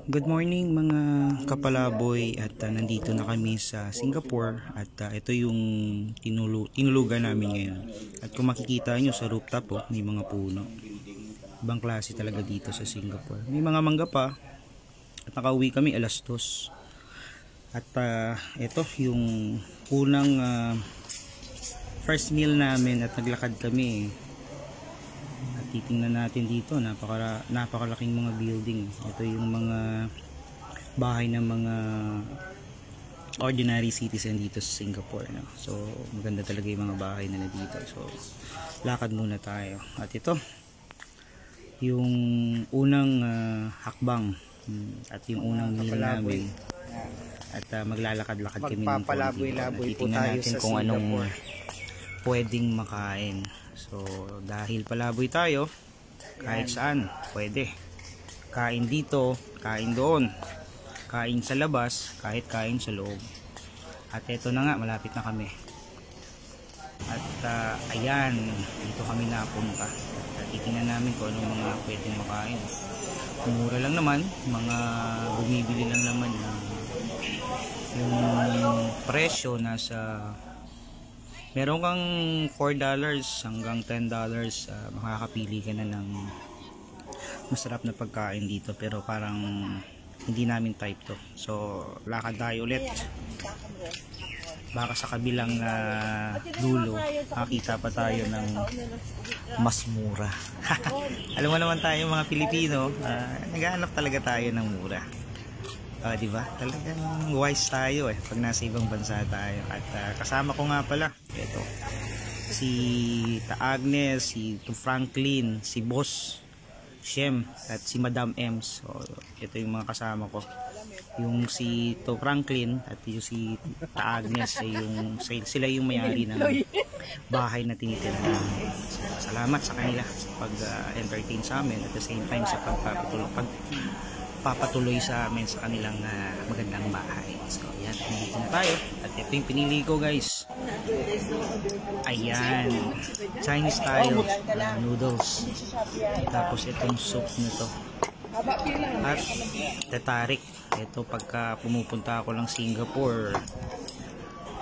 Good morning mga kapalaboy at nandito na kami sa Singapore at ito yung tinulugan namin ngayon. At kung makikita nyo sa rooftop may mga puno. Ibang klase talaga dito sa Singapore. May mga mangga pa at nakauwi kami alas 2. At ito yung unang first meal namin at naglakad kami. At titingnan natin dito, napakalaking mga building. Ito yung mga bahay ng mga ordinary citizen dito sa Singapore, no? So maganda talaga yung mga bahay na dito. So lakad muna tayo. At ito yung unang hakbang at yung unang meal namin. At maglalakad-lakad kami ng konti. Titingnan natin kung anong pwedeng makain. So dahil palaboy tayo, kahit saan pwede. Kain dito, kain doon, kain sa labas, kahit kain sa loob. At eto na nga, malapit na kami. At ayan, dito kami napunta. At titingnan namin kung anong mga pwedeng makain. Mura lang naman, mga bumibili lang naman yung presyo nasa meron kang $4 hanggang $10, makakapili ka na ng masarap na pagkain dito, pero parang hindi namin type to. So lakad tayo ulit, baka sa kabilang dulo makita pa tayo ng mas mura. Alam mo naman tayo mga Pilipino, naghahanap talaga tayo ng mura. Diba? Talagang wise tayo pag nasa ibang bansa tayo. At kasama ko nga pala ito, si Agnes, si Franklin, si Boss Shem at si Madam Ems. So ito yung mga kasama ko. Yung si Franklin at yung si Agnes sila yung may-ari ng bahay na tinitira namin. So, salamat sa kanila sa pag-entertain sa amin, at the same time sa papatuloy sa amin sa kanilang magandang bahay. So ayan, dito na tayo. At ito yung pinili ko, guys. Ayan, Chinese style noodles. Tapos itong soup nito. At tetarik. Ito pagka pumupunta ako lang Singapore,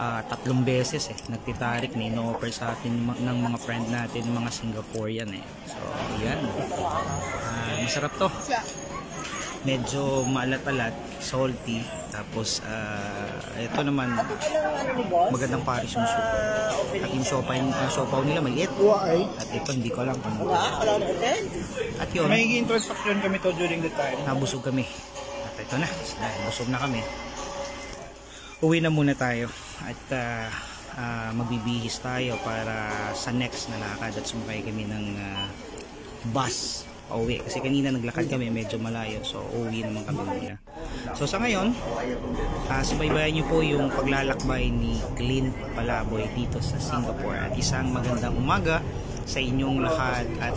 3 beses nagtitarik na ino-offer sa atin ng mga friend natin, mga Singaporean So ayan, masarap to. Medyo maalat-alat, salty. Tapos ito naman magandang paris yung soup. At yung siopaw nila maliit. At ito hindi ko alam kung at yun, may introduction kami to during the time. Nabusog kami. At ito na, busog na kami. Uwi na muna tayo. At magbibihis tayo para sa next na lakad. At sumakay kami ng bus pauwi, kasi kanina naglakad kami medyo malayo, so uwi naman kami muna. So sa ngayon, subaybayan nyo po yung paglalakbay ni Clint Palaboy dito sa Singapore, at isang magandang umaga sa inyong lahat. At